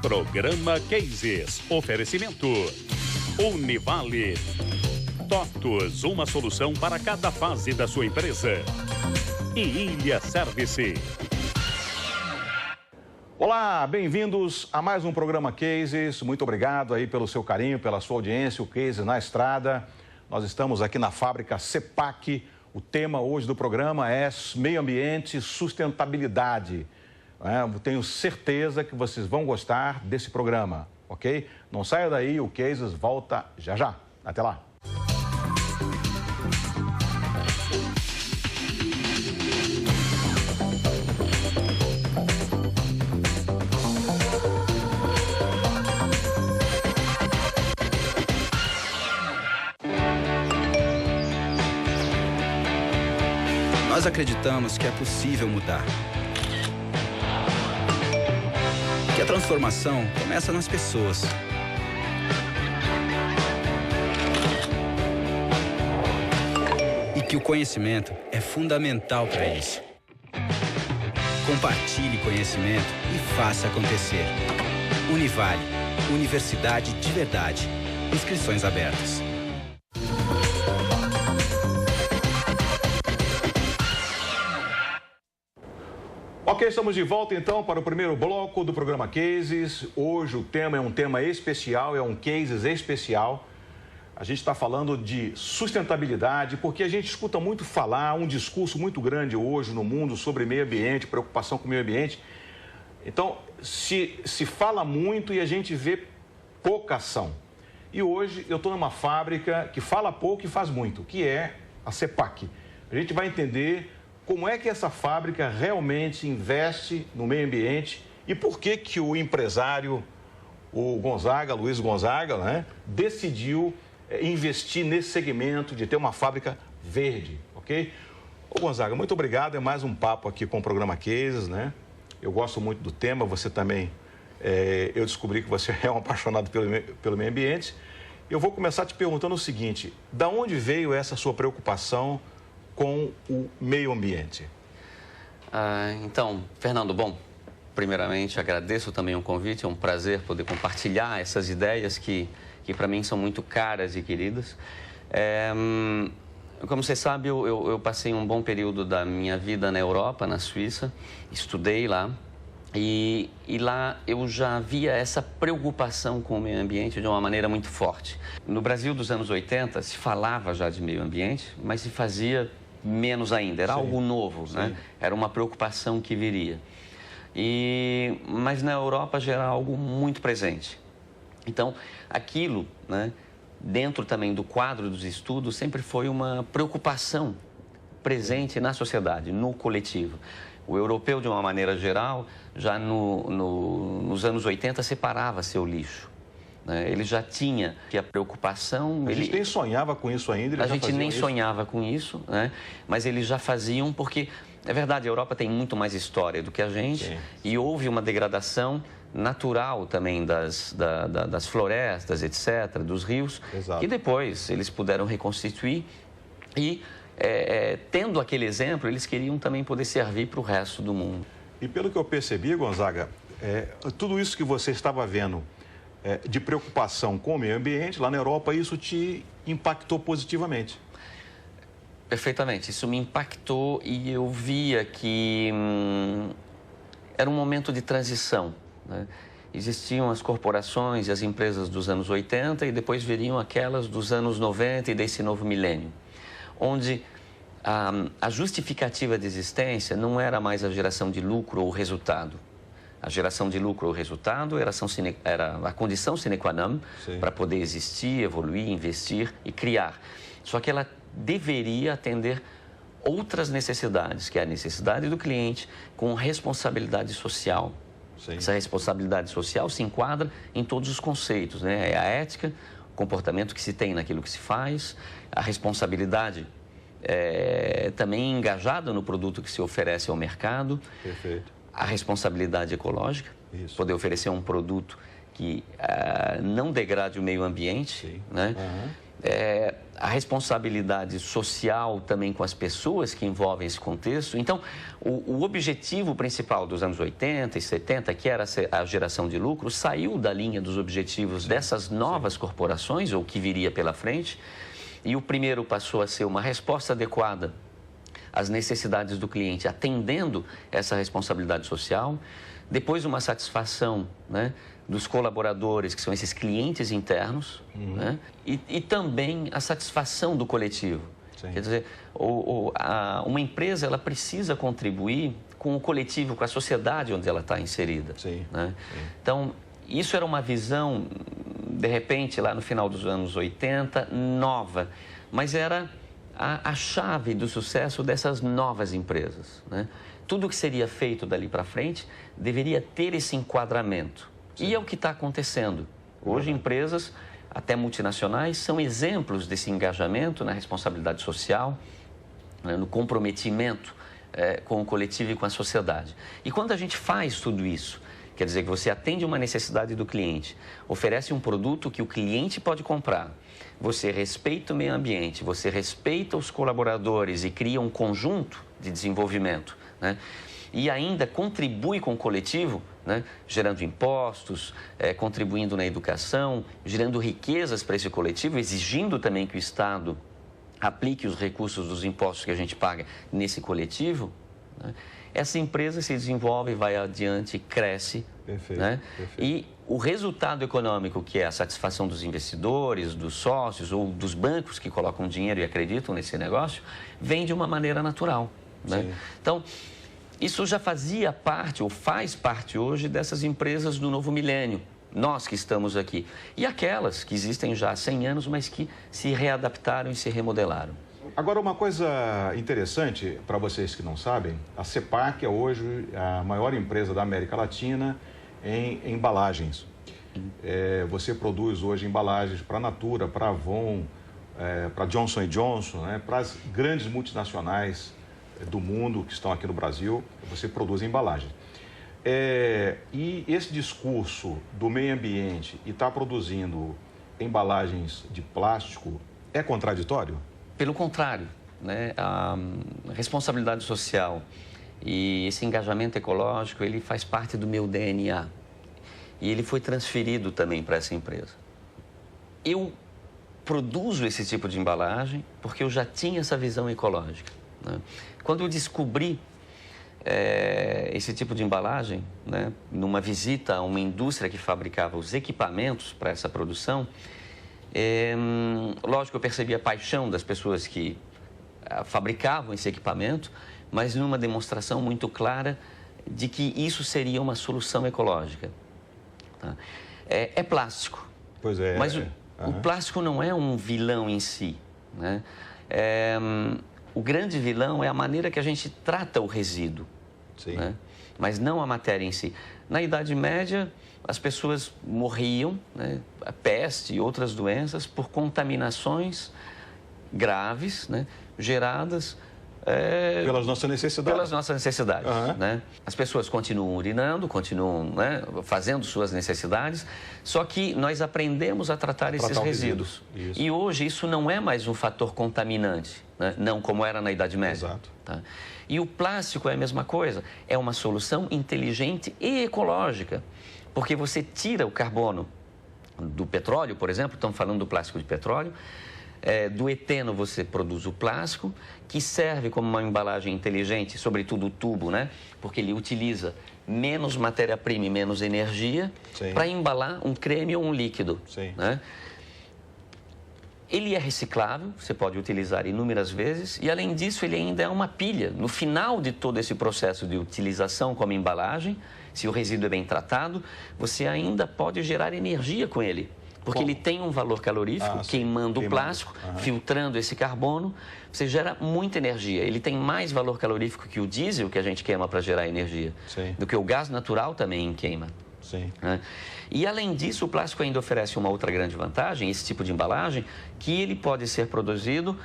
Programa Cases. Oferecimento. Univale. TOTUS, uma solução para cada fase da sua empresa. E Ilha Service. Olá, bem-vindos a mais um programa Cases. Muito obrigado aí pelo seu carinho, pela sua audiência, o Cases na Estrada. Nós estamos aqui na fábrica CEPAC. O tema hoje do programa é meio ambiente e sustentabilidade. Eu tenho certeza que vocês vão gostar desse programa, ok? Não saia daí, o Cases volta já já. Até lá. Nós acreditamos que é possível mudar. Que a transformação começa nas pessoas. E que o conhecimento é fundamental para isso. Compartilhe conhecimento e faça acontecer. Univale, Universidade de verdade. Inscrições abertas. Ok, estamos de volta então para o primeiro bloco do programa Cases. Hoje o tema é um tema especial, é um Cases especial. A gente está falando de sustentabilidade, porque a gente escuta muito falar, um discurso muito grande hoje no mundo sobre meio ambiente, preocupação com o meio ambiente. Então, se fala muito e a gente vê pouca ação. E hoje eu estou numa fábrica que fala pouco e faz muito, que é a CEPAC. A gente vai entender como é que essa fábrica realmente investe no meio ambiente e por que o empresário, o Gonzaga, Luiz Gonzaga, né, decidiu investir nesse segmento de ter uma fábrica verde, ok? Ô Gonzaga, muito obrigado, é mais um papo aqui com o programa Cases, né? Eu gosto muito do tema, você também, eu descobri que você é um apaixonado pelo meio ambiente. Eu vou começar te perguntando o seguinte, da onde veio essa sua preocupação com o meio ambiente? Então, Fernando, bom, primeiramente agradeço também o convite, é um prazer poder compartilhar essas ideias que para mim são muito caras e queridas. Como você sabe, eu passei um bom período da minha vida na Europa, na Suíça, estudei lá e lá eu já via essa preocupação com o meio ambiente de uma maneira muito forte. No Brasil dos anos 80 se falava já de meio ambiente, mas se fazia menos ainda, era algo novo, né? Era uma preocupação que viria. Mas na Europa já era algo muito presente. Então, aquilo, né, dentro também do quadro dos estudos, sempre foi uma preocupação presente na sociedade, no coletivo. O europeu, de uma maneira geral, já nos anos 80 separava seu lixo. Ele já tinha que a preocupação... A gente nem sonhava com isso ainda. A gente nem sonhava com isso, né? Mas eles já faziam porque, é verdade, a Europa tem muito mais história do que a gente. Sim. E houve uma degradação natural também das florestas, etc., dos rios, que depois eles puderam reconstituir e, tendo aquele exemplo, eles queriam também poder servir para o resto do mundo. E pelo que eu percebi, Gonzaga, tudo isso que você estava vendo de preocupação com o meio ambiente, lá na Europa, isso te impactou positivamente? Perfeitamente, isso me impactou e eu via que era um momento de transição, né? Existiam as corporações e as empresas dos anos 80 e depois viriam aquelas dos anos 90 e desse novo milênio, onde a justificativa de existência não era mais a geração de lucro ou resultado. A geração de lucro ou resultado era a condição sine qua non para poder existir, evoluir, investir e criar. Só que ela deveria atender outras necessidades, que é a necessidade do cliente com responsabilidade social. Sim. Essa responsabilidade social se enquadra em todos os conceitos, né? É a ética, o comportamento que se tem naquilo que se faz, a responsabilidade também engajada no produto que se oferece ao mercado. Perfeito. A responsabilidade ecológica, poder oferecer um produto que não degrade o meio ambiente, né? a responsabilidade social também com as pessoas que envolvem esse contexto. Então, o objetivo principal dos anos 80 e 70, que era a geração de lucro, saiu da linha dos objetivos dessas novas corporações, ou que viria pela frente, e o primeiro passou a ser uma resposta adequada às necessidades do cliente, atendendo essa responsabilidade social. Depois, uma satisfação, né, dos colaboradores, que são esses clientes internos, né, e também a satisfação do coletivo. Sim. Quer dizer, uma empresa ela precisa contribuir com o coletivo, com a sociedade onde ela está inserida. Sim. Né? Sim. Então, isso era uma visão, de repente, lá no final dos anos 80, nova, mas era a chave do sucesso dessas novas empresas. Né? Tudo que seria feito dali para frente deveria ter esse enquadramento. Sim. E é o que está acontecendo. Hoje, empresas, até multinacionais, são exemplos desse engajamento na responsabilidade social, né, no comprometimento com o coletivo e com a sociedade. E quando a gente faz tudo isso, quer dizer que você atende uma necessidade do cliente, oferece um produto que o cliente pode comprar, você respeita o meio ambiente, você respeita os colaboradores e cria um conjunto de desenvolvimento, né? E ainda contribui com o coletivo, né? Gerando impostos, contribuindo na educação, gerando riquezas para esse coletivo, exigindo também que o Estado aplique os recursos dos impostos que a gente paga nesse coletivo, né? Essa empresa se desenvolve, vai adiante, cresce. Perfeito, né? Perfeito. E o resultado econômico, que é a satisfação dos investidores, dos sócios ou dos bancos que colocam dinheiro e acreditam nesse negócio, vem de uma maneira natural. Né? Então, isso já fazia parte, ou faz parte hoje, dessas empresas do novo milênio. Nós que estamos aqui. E aquelas que existem já há 100 anos, mas que se readaptaram e se remodelaram. Agora, uma coisa interessante para vocês que não sabem, a Sepac é hoje a maior empresa da América Latina em embalagens. Você produz hoje embalagens para a Natura, para a Avon, para Johnson & Johnson, né, para as grandes multinacionais do mundo que estão aqui no Brasil, você produz embalagem. E esse discurso do meio ambiente e estar produzindo embalagens de plástico é contraditório? Pelo contrário, né? A responsabilidade social e esse engajamento ecológico, ele faz parte do meu DNA. E ele foi transferido também para essa empresa. Eu produzo esse tipo de embalagem porque eu já tinha essa visão ecológica. Né? Quando eu descobri esse tipo de embalagem, né, numa visita a uma indústria que fabricava os equipamentos para essa produção, lógico, eu percebi a paixão das pessoas que fabricavam esse equipamento, mas numa demonstração muito clara de que isso seria uma solução ecológica. Tá? É plástico. Pois é. Mas o plástico não é um vilão em si. Né? O grande vilão é a maneira que a gente trata o resíduo. Sim. Né? Mas não a matéria em si. Na Idade Média, as pessoas morriam, né, a peste e outras doenças, por contaminações graves, né, geradas pelas nossas necessidades. Pelas nossas necessidades. Né? As pessoas continuam urinando, continuam, né, fazendo suas necessidades, só que nós aprendemos a tratar esses resíduos. E hoje isso não é mais um fator contaminante, né? Não como era na Idade Média. Exato. Tá? E o plástico é a mesma coisa, é uma solução inteligente e ecológica, porque você tira o carbono do petróleo, por exemplo, estamos falando do plástico de petróleo, do eteno você produz o plástico, que serve como uma embalagem inteligente, sobretudo o tubo, né? Porque ele utiliza menos matéria-prima e menos energia para embalar um creme ou um líquido. Né? Ele é reciclável, você pode utilizar inúmeras vezes e, além disso, ele ainda é uma pilha. No final de todo esse processo de utilização como embalagem, se o resíduo é bem tratado, você ainda pode gerar energia com ele. Porque ele tem um valor calorífico, queimando o plástico, filtrando esse carbono, você gera muita energia. Ele tem mais valor calorífico que o diesel que a gente queima para gerar energia, do que o gás natural também queima. Né? E, além disso, o plástico ainda oferece uma outra grande vantagem, esse tipo de embalagem, que ele pode ser produzido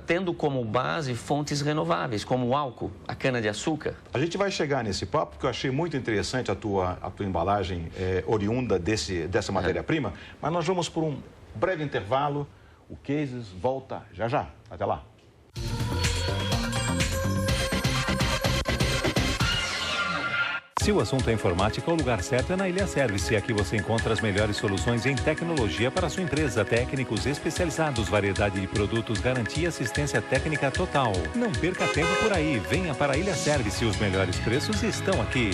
tendo como base fontes renováveis, como o álcool, a cana-de-açúcar. A gente vai chegar nesse papo, porque eu achei muito interessante a tua embalagem oriunda dessa matéria-prima, mas nós vamos por breve intervalo. O Cases volta já já. Até lá. Se o assunto é informática, o lugar certo é na Ilha Service. Aqui você encontra as melhores soluções em tecnologia para a sua empresa. Técnicos especializados, variedade de produtos, garantia e assistência técnica total. Não perca tempo por aí. Venha para a Ilha Service. Os melhores preços estão aqui.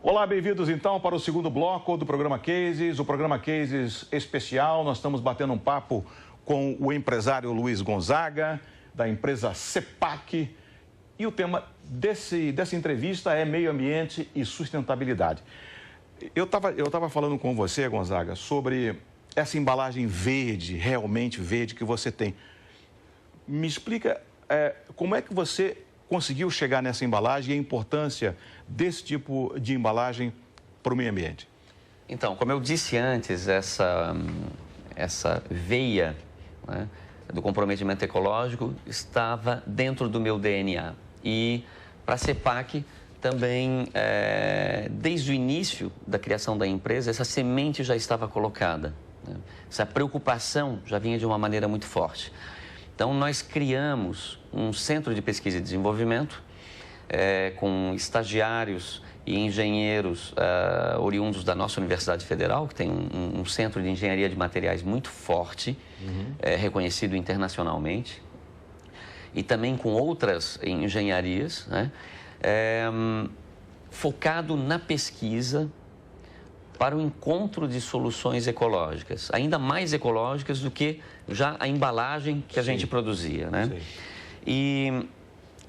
Olá, bem-vindos então para o segundo bloco do programa Cases, o programa Cases especial. Nós estamos batendo um papo com o empresário Luiz Gonzaga, da empresa CEPAC. E o tema dessa entrevista é meio ambiente e sustentabilidade. Eu tava falando com você, Gonzaga, sobre essa embalagem verde, realmente verde, que você tem. Me explica como é que você conseguiu chegar nessa embalagem e a importância desse tipo de embalagem para o meio ambiente. Então, como eu disse antes, essa veia, né, do comprometimento ecológico estava dentro do meu DNA. E para a CEPAC também, desde o início da criação da empresa, essa semente já estava colocada, né? Essa preocupação já vinha de uma maneira muito forte. Então, nós criamos um centro de pesquisa e desenvolvimento com estagiários e engenheiros oriundos da nossa Universidade Federal, que tem um centro de engenharia de materiais muito forte, reconhecido internacionalmente, e também com outras engenharias, né? Focado na pesquisa para o encontro de soluções ecológicas, ainda mais ecológicas do que já a embalagem que a gente produzia, né? Sim. E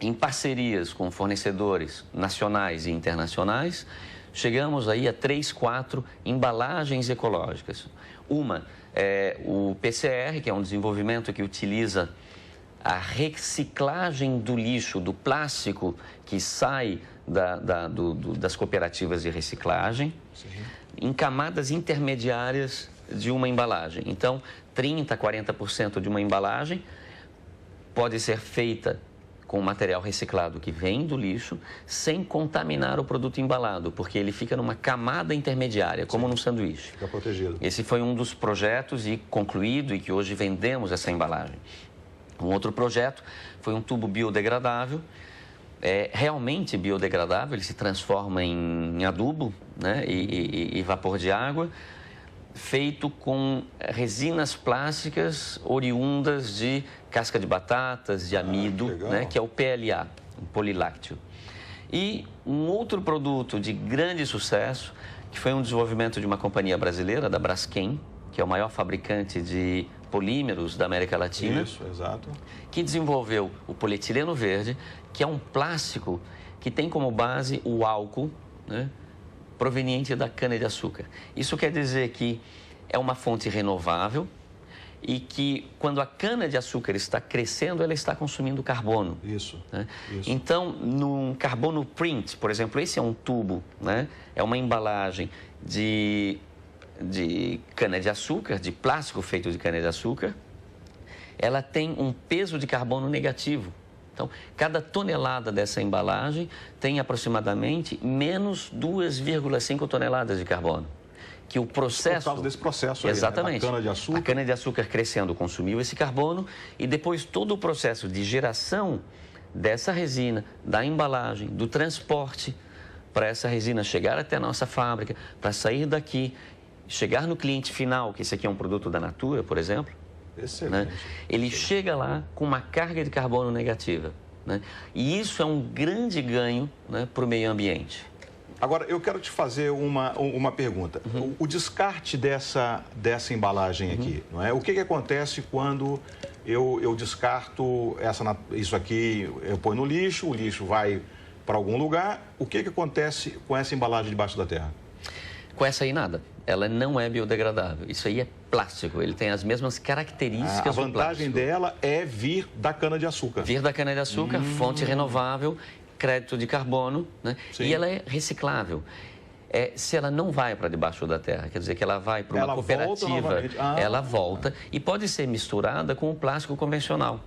em parcerias com fornecedores nacionais e internacionais, chegamos aí a 3, 4 embalagens ecológicas. Uma é o PCR, que é um desenvolvimento que utiliza a reciclagem do lixo, do plástico que sai das cooperativas de reciclagem, em camadas intermediárias de uma embalagem. Então, 30%, 40% de uma embalagem pode ser feita com material reciclado que vem do lixo, sem contaminar o produto embalado, porque ele fica numa camada intermediária, como num sanduíche. Fica protegido. Esse foi um dos projetos e concluído e que hoje vendemos essa embalagem. Um outro projeto foi um tubo biodegradável, realmente biodegradável, ele se transforma em adubo, né, e vapor de água, feito com resinas plásticas oriundas de casca de batatas, de amido, né, que é o PLA, um polilácteo. E um outro produto de grande sucesso, que foi um desenvolvimento de uma companhia brasileira, da Braskem, que é o maior fabricante de polímeros da América Latina. Isso, exato. Que desenvolveu o polietileno verde, que é um plástico que tem como base o álcool, né, proveniente da cana-de-açúcar. Isso quer dizer que é uma fonte renovável e que, quando a cana-de-açúcar está crescendo, ela está consumindo carbono. Isso, né? Isso. Então, no carbono print, por exemplo, esse é um tubo, né? É uma embalagem de cana-de-açúcar, de plástico feito de cana-de-açúcar. Ela tem um peso de carbono negativo. Então, cada tonelada dessa embalagem tem aproximadamente menos 2,5 toneladas de carbono. Que o processo... Por causa desse processo aí, exatamente, né? A cana-de-açúcar. A cana-de-açúcar crescendo consumiu esse carbono e depois todo o processo de geração dessa resina, da embalagem, do transporte, para essa resina chegar até a nossa fábrica, para sair daqui, chegar no cliente final, que esse aqui é um produto da Natura, por exemplo. Né? Ele chega lá com uma carga de carbono negativa, né? E isso é um grande ganho, né, para o meio ambiente. Agora, eu quero te fazer uma pergunta. O descarte dessa embalagem aqui, não é? O que acontece quando eu descarto isso aqui, eu ponho no lixo, o lixo vai para algum lugar. O que acontece com essa embalagem debaixo da terra? Com essa aí, nada. Ela não é biodegradável. Isso aí é plástico. Ele tem as mesmas características do plástico. A vantagem dela é vir da cana-de-açúcar. Vir da cana-de-açúcar, fonte renovável, crédito de carbono, né? E ela é reciclável. Se ela não vai para debaixo da terra, quer dizer que ela vai para uma cooperativa, ela volta e pode ser misturada com o plástico convencional.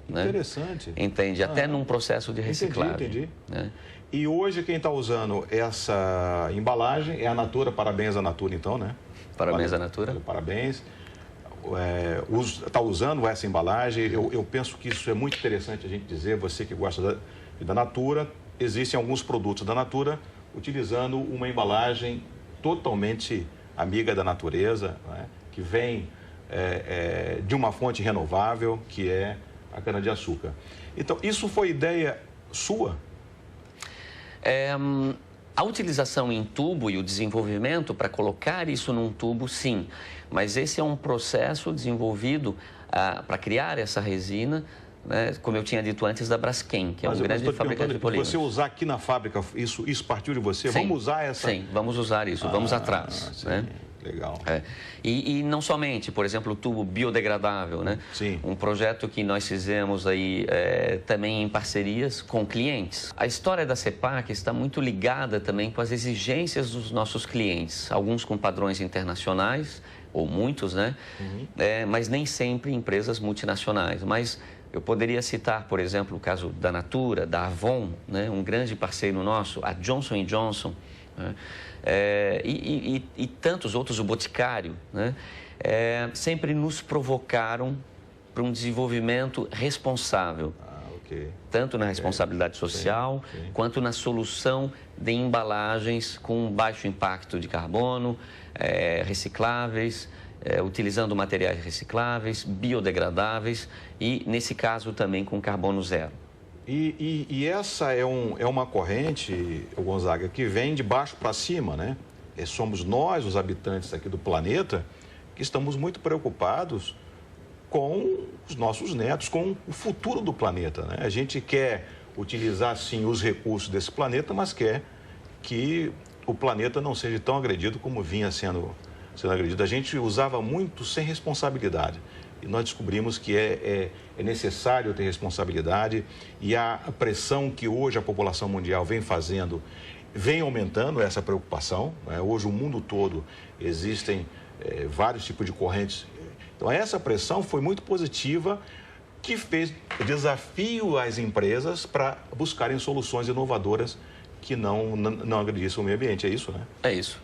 né? Interessante. Entende? Até num processo de reciclagem. Entendi. Né? E hoje quem está usando essa embalagem é a Natura. Parabéns à Natura, então, né? Parabéns à Natura. Parabéns. Está usando essa embalagem. Eu penso que isso é muito interessante a gente dizer. Você que gosta da Natura, existem alguns produtos da Natura utilizando uma embalagem totalmente amiga da natureza, né? Que vem de uma fonte renovável, que é a cana-de-açúcar. Então, isso foi ideia sua? A utilização em tubo e o desenvolvimento para colocar isso num tubo, sim. Mas esse é um processo desenvolvido para criar essa resina, né, como eu tinha dito antes, da Braskem, que é um grande fabricante de polímeros. Você usar aqui na fábrica, isso partiu de você? Sim, vamos usar essa? Sim, vamos usar isso, vamos atrás. Sim. Né? Legal. E não somente, por exemplo, o tubo biodegradável, né? Sim. Um projeto que nós fizemos aí também em parcerias com clientes. A história da CEPAC está muito ligada também com as exigências dos nossos clientes, alguns com padrões internacionais, ou muitos, né? Uhum. Mas nem sempre empresas multinacionais. Mas eu poderia citar, por exemplo, o caso da Natura, da Avon, né? Um grande parceiro nosso, a Johnson & Johnson, né? E tantos outros, o Boticário, né? Sempre nos provocaram para um desenvolvimento responsável. Okay. Tanto na responsabilidade social, sim. quanto na solução de embalagens com baixo impacto de carbono, recicláveis, utilizando materiais recicláveis, biodegradáveis e, nesse caso, também com carbono zero. E essa é uma corrente, Gonzaga, que vem de baixo para cima, né? Somos nós, os habitantes aqui do planeta, que estamos muito preocupados com os nossos netos, com o futuro do planeta, né? A gente quer utilizar, sim, os recursos desse planeta, mas quer que o planeta não seja tão agredido como vinha sendo agredido. A gente usava muito sem responsabilidade. E nós descobrimos que é necessário ter responsabilidade e a pressão que hoje a população mundial vem fazendo, vem aumentando essa preocupação, né? Hoje, o mundo todo, existem vários tipos de correntes. Então, essa pressão foi muito positiva, que fez desafio às empresas para buscarem soluções inovadoras que não agredissem o meio ambiente. É isso, né? É isso.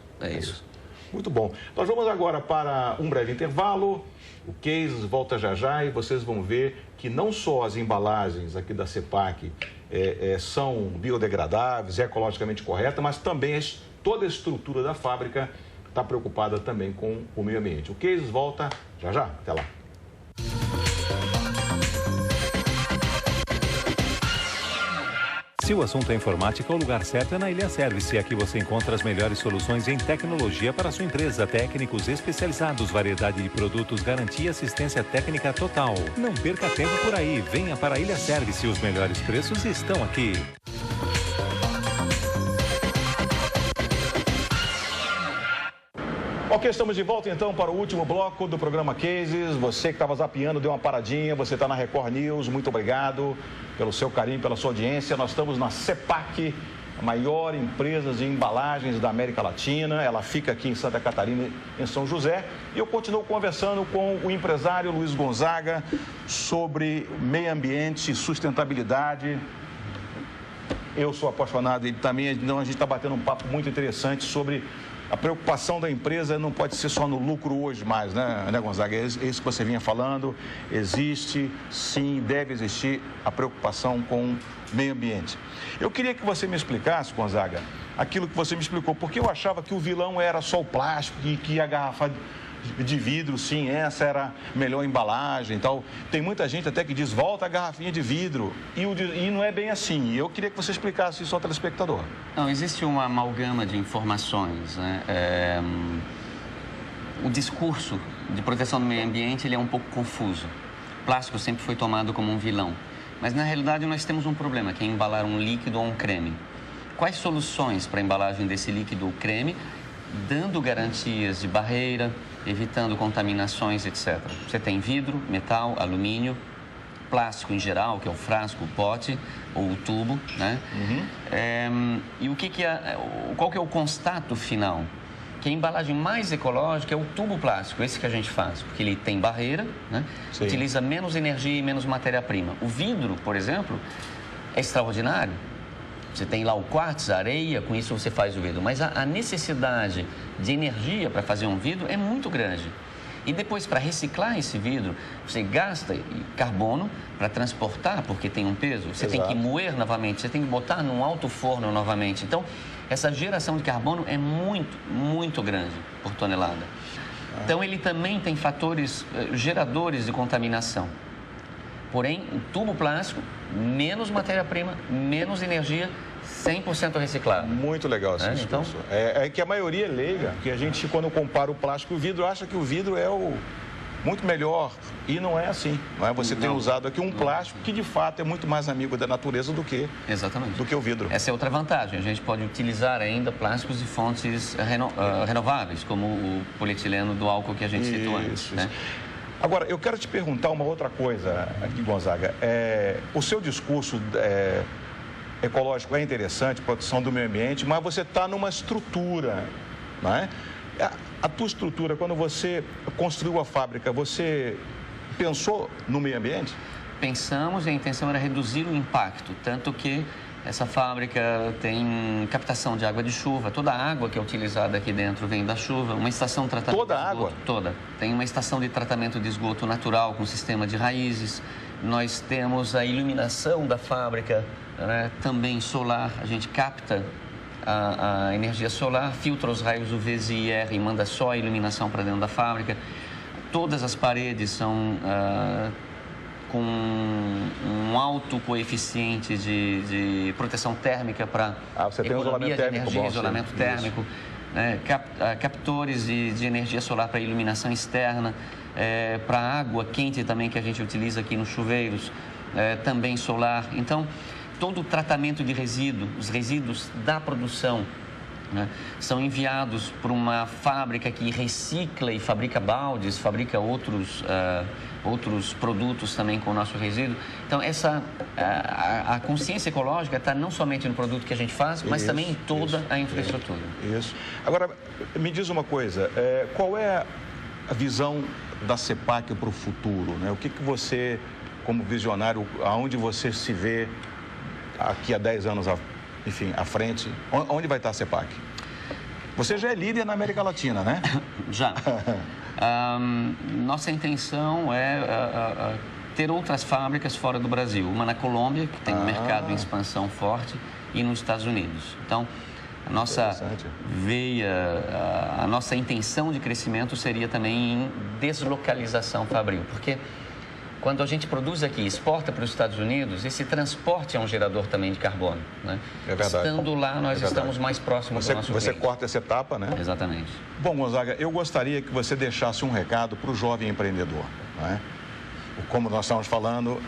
Muito bom. Nós vamos agora para um breve intervalo. O Cases volta já e vocês vão ver que não só as embalagens aqui da CEPAC são biodegradáveis, ecologicamente corretas, mas também toda a estrutura da fábrica está preocupada também com o meio ambiente. O Cases volta já. Até lá. Se o assunto é informática, o lugar certo é na Ilha Service. Aqui você encontra as melhores soluções em tecnologia para a sua empresa. Técnicos especializados, variedade de produtos, garantia e assistência técnica total. Não perca tempo por aí. Venha para a Ilha Service. Os melhores preços estão aqui. Ok, estamos de volta então para o último bloco do programa Cases. Você que estava zapeando, deu uma paradinha, você está na Record News, muito obrigado pelo seu carinho, pela sua audiência. Nós estamos na CEPAC, a maior empresa de embalagens da América Latina. Ela fica aqui em Santa Catarina, em São José. E eu continuo conversando com o empresário Luiz Gonzaga sobre meio ambiente e sustentabilidade. Eu sou apaixonado, ele também, então a gente está batendo um papo muito interessante sobre a preocupação da empresa. Não pode ser só no lucro hoje mais, né Gonzaga? É isso que você vinha falando. Existe, sim, deve existir a preocupação com o meio ambiente. Eu queria que você me explicasse, Gonzaga, aquilo que você me explicou, porque eu achava que o vilão era só o plástico e que a garrafa de vidro, sim, essa era a melhor embalagem e tal. Tem muita gente até que diz, volta a garrafinha de vidro, e não é bem assim. Eu queria que você explicasse isso ao telespectador. Não, existe uma amalgama de informações, né? O discurso de proteção do meio ambiente, ele é um pouco confuso. O plástico sempre foi tomado como um vilão, mas na realidade nós temos um problema, que é embalar um líquido ou um creme. Quais soluções para a embalagem desse líquido ou creme, dando garantias de barreira, evitando contaminações, etc. Você tem vidro, metal, alumínio, plástico em geral, que é o frasco, o pote ou o tubo, né? Uhum. E qual que é o constato final? que a embalagem mais ecológica é o tubo plástico, esse que a gente faz, porque ele tem barreira, né? Utiliza menos energia e menos matéria-prima. O vidro, por exemplo, é extraordinário. Você tem lá o quartzo, a areia, com isso você faz o vidro. Mas a necessidade de energia para fazer um vidro é muito grande. E depois, para reciclar esse vidro, você gasta carbono para transportar, porque tem um peso. Você tem que moer novamente, você tem que botar num alto forno novamente. Então, essa geração de carbono é muito, muito grande por tonelada. Então, ele também tem fatores geradores de contaminação. Porém, o tubo plástico, menos matéria-prima, menos energia, 100% reciclado. Muito legal esse discurso. Então... É que a maioria é leiga, porque a gente, quando compara o plástico e o vidro, acha que o vidro é o muito melhor. E não é assim. Não é? Você tem usado aqui um plástico que, de fato, é muito mais amigo da natureza do que o vidro. Essa é outra vantagem. A gente pode utilizar ainda plásticos de fontes renováveis, como o polietileno do álcool que a gente citou antes. Né? Agora, eu quero te perguntar uma outra coisa aqui, Gonzaga. O seu discurso ecológico é interessante, proteção do meio ambiente, mas você está numa estrutura, não é? A tua estrutura, quando você construiu a fábrica, você pensou no meio ambiente? Pensamos e a intenção era reduzir o impacto, tanto que essa fábrica tem captação de água de chuva, toda a água que é utilizada aqui dentro vem da chuva, uma estação de tratamento de esgoto. Toda a água? Toda. Tem uma estação de tratamento de esgoto natural com sistema de raízes. Nós temos a iluminação da fábrica, né, também solar, a gente capta a energia solar, filtra os raios UV e IR e manda só a iluminação para dentro da fábrica. Todas as paredes são com um alto coeficiente de proteção térmica para economia de energia, isolamento térmico, né, captores de energia solar para iluminação externa, para água quente também que a gente utiliza aqui nos chuveiros, também solar. Então, todo o tratamento de resíduos, os resíduos da produção, né, são enviados para uma fábrica que recicla e fabrica baldes, fabrica outros produtos também com o nosso resíduo. Então, a consciência ecológica está não somente no produto que a gente faz, mas também em toda a infraestrutura. Isso. Agora, me diz uma coisa, qual é a visão da CEPAC para o futuro, né? O que você, como visionário, aonde você se vê aqui a 10 anos, enfim, à frente, onde vai estar a CEPAC? Você já é líder na América Latina, né? Já. Nossa intenção é ter outras fábricas fora do Brasil. Uma na Colômbia, que tem um mercado em expansão forte, e nos Estados Unidos. Então, a nossa a nossa intenção de crescimento seria também em deslocalização fabril, porque quando a gente produz aqui e exporta para os Estados Unidos, esse transporte é um gerador também de carbono, né? É verdade. Estando lá, nós estamos mais próximos do nosso cliente. Você corta essa etapa, né? Exatamente. Bom, Gonzaga, eu gostaria que você deixasse um recado para o jovem empreendedor, não é? Como nós estamos falando,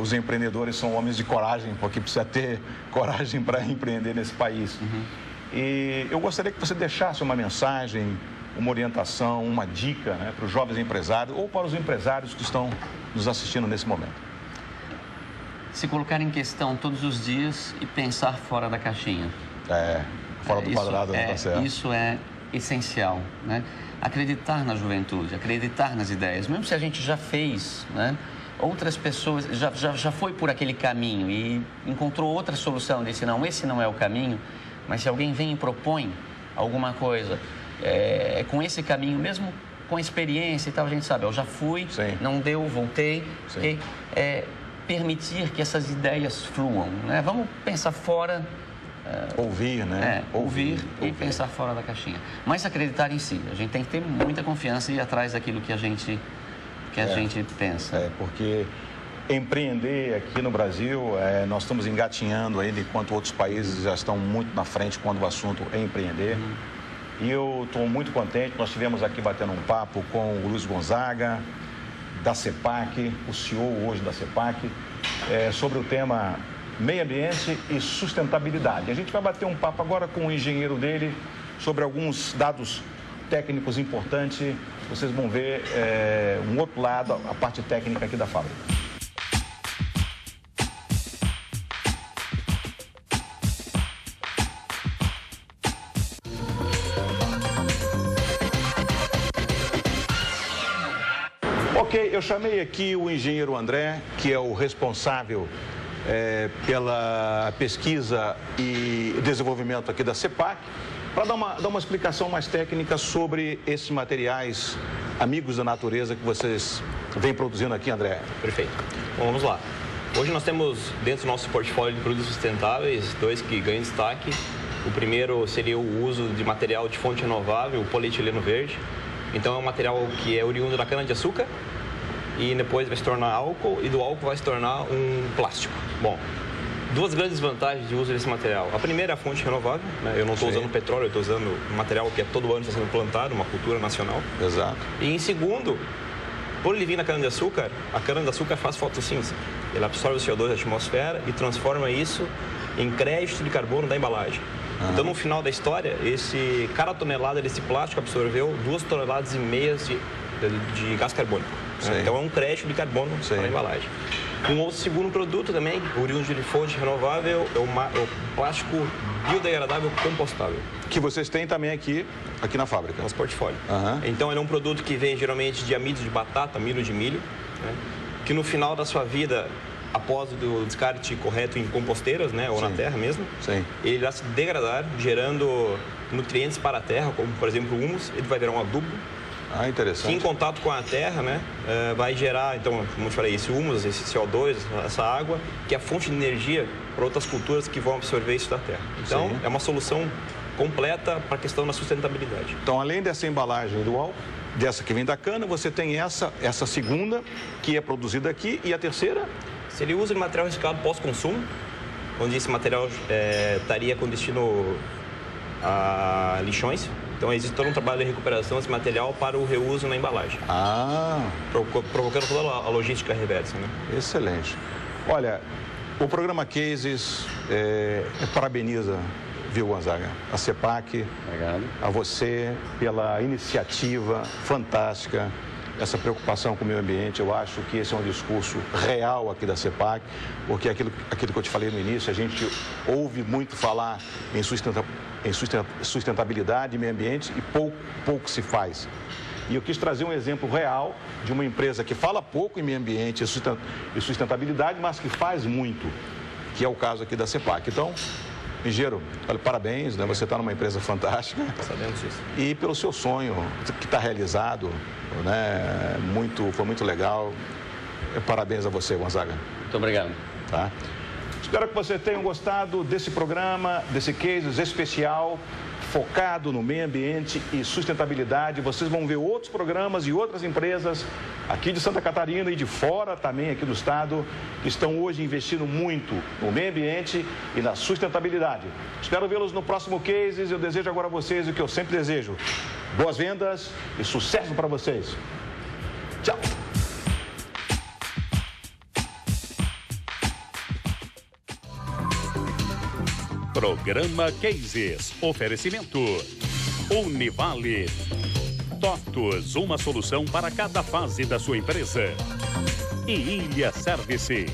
os empreendedores são homens de coragem, porque precisa ter coragem para empreender nesse país. E eu gostaria que você deixasse uma mensagem, uma orientação, uma dica, né, para os jovens empresários ou para os empresários que estão nos assistindo nesse momento. Se colocar em questão todos os dias e pensar fora da caixinha. Fora do quadrado, não tá certo. Isso é essencial, né? Acreditar na juventude, acreditar nas ideias, mesmo se a gente já fez, né? Outras pessoas já foi por aquele caminho e encontrou outra solução, disse, não, esse não é o caminho, mas se alguém vem e propõe alguma coisa com esse caminho, mesmo com experiência e tal, a gente sabe, eu já fui, não deu, voltei, okay? Permitir que essas ideias fluam, né? Vamos pensar fora... ouvir, né? Ouvir e pensar fora da caixinha. Mas acreditar em si. A gente tem que ter muita confiança e ir atrás daquilo que a gente pensa. Porque empreender aqui no Brasil, nós estamos engatinhando ainda, enquanto outros países já estão muito na frente quando o assunto é empreender. E eu estou muito contente. Nós estivemos aqui batendo um papo com o Luiz Gonzaga, da CEPAC, o CEO hoje da CEPAC, sobre o tema meio ambiente e sustentabilidade. A gente vai bater um papo agora com o engenheiro dele sobre alguns dados técnicos importantes. Vocês vão ver um outro lado, a parte técnica aqui da fábrica. Ok, eu chamei aqui o engenheiro André, que é o responsável pela pesquisa e desenvolvimento aqui da CEPAC, para dar uma explicação mais técnica sobre esses materiais amigos da natureza que vocês vêm produzindo aqui, André. Perfeito. Bom, vamos lá. Hoje nós temos dentro do nosso portfólio de produtos sustentáveis 2 que ganham destaque. O primeiro seria o uso de material de fonte renovável, o polietileno verde. Então é um material que é oriundo da cana-de-açúcar e depois vai se tornar álcool e do álcool vai se tornar um plástico. Bom, duas grandes vantagens de uso desse material. A primeira é a fonte renovável, né? Eu não estou usando petróleo, eu estou usando um material que todo ano está sendo plantado, uma cultura nacional. Exato. E em segundo, por ele vir na cana-de-açúcar, a cana-de-açúcar faz fotossíntese. Ele absorve o CO2 da atmosfera e transforma isso em crédito de carbono da embalagem. Então, no final da história, cada tonelada desse plástico absorveu 2,5 toneladas de gás carbônico. Né? Então, é um crédito de carbono para a embalagem. Um outro segundo produto também, oriundo de fonte renovável, é o plástico biodegradável compostável. Que vocês têm também aqui na fábrica. Nosso portfólio. Então, ele é um produto que vem geralmente de amido de batata, amido de milho, né? Que no final da sua vida, após o descarte correto em composteiras, né, ou na terra mesmo, ele irá se degradar, gerando nutrientes para a terra, como por exemplo o humus, ele vai virar um adubo. Interessante. Que em contato com a terra, né, vai gerar, então, como eu falei, esse humus, esse CO2, essa água, que é a fonte de energia para outras culturas que vão absorver isso da terra. Então, é uma solução completa para a questão da sustentabilidade. Então, além dessa embalagem do álcool, dessa que vem da cana, você tem essa segunda, que é produzida aqui, e a terceira? Se ele usa de material reciclado pós-consumo, onde esse material estaria com destino a lixões, então existe todo um trabalho de recuperação desse material para o reuso na embalagem. Provocando toda a logística reversa, né? Excelente. Olha, o programa Cases parabeniza, viu, Gonzaga? A CEPAC, obrigado, a você pela iniciativa fantástica, essa preocupação com o meio ambiente. Eu acho que esse é um discurso real aqui da CEPAC, porque aquilo que eu te falei no início, a gente ouve muito falar em sustentabilidade e meio ambiente e pouco se faz. E eu quis trazer um exemplo real de uma empresa que fala pouco em meio ambiente e sustentabilidade, mas que faz muito, que é o caso aqui da CEPAC. Então, engenheiro, parabéns, né? Você está numa empresa fantástica. Sabemos isso. E pelo seu sonho, que está realizado, né? Foi muito legal. Parabéns a você, Gonzaga. Muito obrigado. Tá? Espero que vocês tenham gostado desse programa, desse Cases especial, focado no meio ambiente e sustentabilidade. Vocês vão ver outros programas e outras empresas aqui de Santa Catarina e de fora também aqui do estado, que estão hoje investindo muito no meio ambiente e na sustentabilidade. Espero vê-los no próximo Cases. Eu desejo agora a vocês o que eu sempre desejo: boas vendas e sucesso para vocês. Tchau! Programa Cases. Oferecimento Univale. TOTUS, uma solução para cada fase da sua empresa. E Ilha Service.